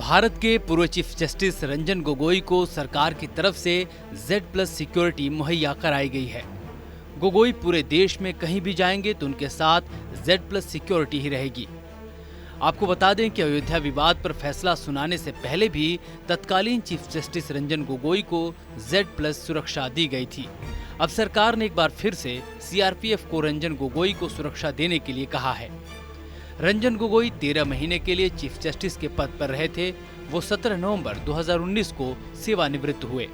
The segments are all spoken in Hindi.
भारत के पूर्व चीफ जस्टिस रंजन गोगोई को सरकार की तरफ से Z+ सिक्योरिटी मुहैया कराई गई है। गोगोई पूरे देश में कहीं भी जाएंगे तो उनके साथ Z+ सिक्योरिटी ही रहेगी। आपको बता दें कि अयोध्या विवाद पर फैसला सुनाने से पहले भी तत्कालीन चीफ जस्टिस रंजन गोगोई को Z+ सुरक्षा दी गई थी। अब सरकार ने एक बार फिर से CRPF को रंजन गोगोई को सुरक्षा देने के लिए कहा है। रंजन गोगोई 13 महीने के लिए चीफ जस्टिस के पद पर रहे थे। वो 17 नवंबर 2019 को सेवानिवृत्त हुए।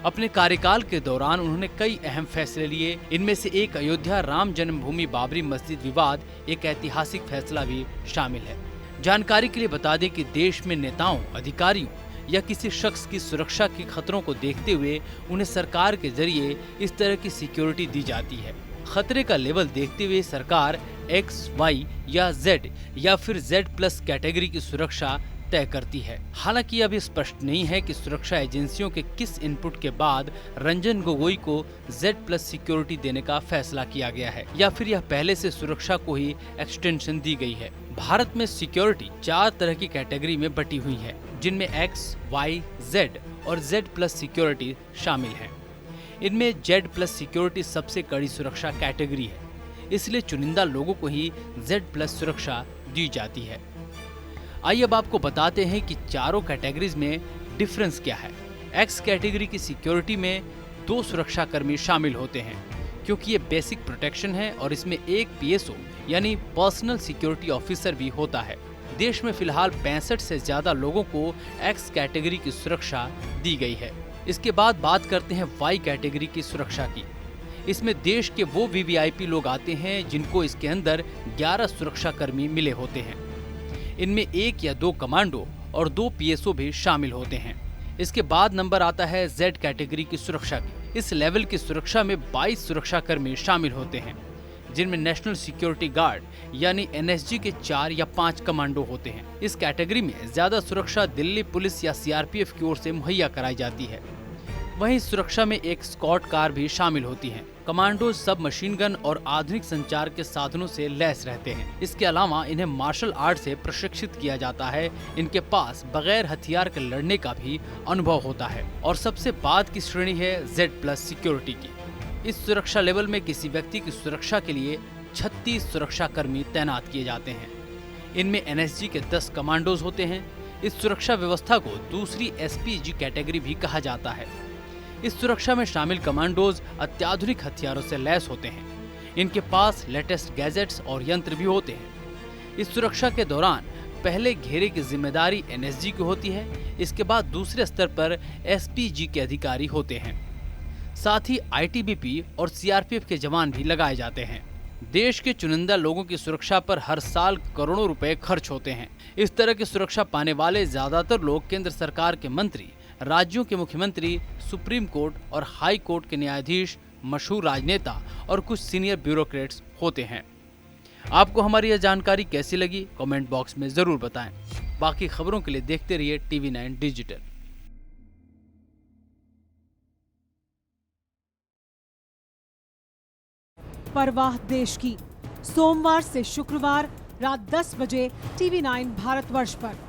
अपने कार्यकाल के दौरान उन्होंने कई अहम फैसले लिए। इनमें से एक अयोध्या राम जन्मभूमि बाबरी मस्जिद विवाद एक ऐतिहासिक फैसला भी शामिल है। जानकारी के लिए बता दें कि देश में नेताओं, अधिकारियों या किसी शख्स की सुरक्षा के खतरों को देखते हुए उन्हें सरकार के जरिए इस तरह की सिक्योरिटी दी जाती है। खतरे का लेवल देखते हुए सरकार X, Y या Z या फिर Z+ कैटेगरी की सुरक्षा तय करती है। हालांकि अब स्पष्ट नहीं है कि सुरक्षा एजेंसियों के किस इनपुट के बाद रंजन गोगोई को Z+ सिक्योरिटी देने का फैसला किया गया है या फिर यह पहले से सुरक्षा को ही एक्सटेंशन दी गई है। भारत में सिक्योरिटी 4 तरह की कैटेगरी में बटी हुई है, जिनमें X, Y, Z और Z+ सिक्योरिटी शामिल है। इनमें Z+ सिक्योरिटी सबसे कड़ी सुरक्षा कैटेगरी है, इसलिए चुनिंदा लोगों को ही Z+ सुरक्षा दी जाती है। आइए अब आपको बताते हैं कि चारों कैटेगरीज में डिफरेंस क्या है। X कैटेगरी की सिक्योरिटी में 2 सुरक्षा कर्मी शामिल होते हैं, क्योंकि ये बेसिक प्रोटेक्शन है और इसमें एक PSO यानी पर्सनल सिक्योरिटी ऑफिसर भी होता है। देश में फिलहाल 65 से ज्यादा लोगों को X कैटेगरी की सुरक्षा दी गई है। इसके बाद बात करते हैं Y कैटेगरी की सुरक्षा की। इसमें देश के वो VVIP लोग आते हैं जिनको इसके अंदर 11 सुरक्षा कर्मी मिले होते हैं। इनमें 1 या 2 कमांडो और 2 PSO भी शामिल होते हैं। इसके बाद नंबर आता है Z कैटेगरी की सुरक्षा की। इस लेवल की सुरक्षा में 22 सुरक्षा कर्मी शामिल होते हैं, जिनमें नेशनल सिक्योरिटी गार्ड यानी NSG के 4 या 5 कमांडो होते हैं। इस कैटेगरी में ज्यादा सुरक्षा दिल्ली पुलिस या CRPF की ओर से मुहैया कराई जाती है। वहीं सुरक्षा में एक स्कॉट कार भी शामिल होती है। कमांडो सब मशीन गन और आधुनिक संचार के साधनों से लैस रहते हैं। इसके अलावा इन्हें मार्शल आर्ट से प्रशिक्षित किया जाता है। इनके पास बगैर हथियार के लड़ने का भी अनुभव होता है। और सबसे बाद की श्रेणी है Z+ सिक्योरिटी की। इस सुरक्षा लेवल में किसी व्यक्ति की सुरक्षा के लिए 36 सुरक्षा कर्मी तैनात किए जाते हैं। इनमें NSG के 10 कमांडोज होते हैं। इस सुरक्षा व्यवस्था को दूसरी SPG कैटेगरी भी कहा जाता है। इस सुरक्षा में शामिल कमांडोज अत्याधुनिक हथियारों से लैस होते हैं। इनके पास लेटेस्ट गैजेट्स और यंत्र भी होते हैं। इस सुरक्षा के दौरान पहले घेरे की जिम्मेदारी NSG की होती है। इसके बाद दूसरे स्तर पर SPG के अधिकारी होते हैं। साथ ही ITBP और CRPF के जवान भी लगाए जाते हैं। देश के चुनिंदा लोगों की सुरक्षा पर हर साल करोड़ों रुपए खर्च होते हैं। इस तरह की सुरक्षा पाने वाले ज्यादातर लोग केंद्र सरकार के मंत्री, राज्यों के मुख्यमंत्री, सुप्रीम कोर्ट और हाई कोर्ट के न्यायाधीश, मशहूर राजनेता और कुछ सीनियर ब्यूरोक्रेट्स होते हैं। आपको हमारी यह जानकारी कैसी लगी कमेंट बॉक्स में जरूर बताएं। बाकी खबरों के लिए देखते रहिए TV9 डिजिटल। परवाह देश की, सोमवार से शुक्रवार रात 10 बजे TV9 भारतवर्ष पर।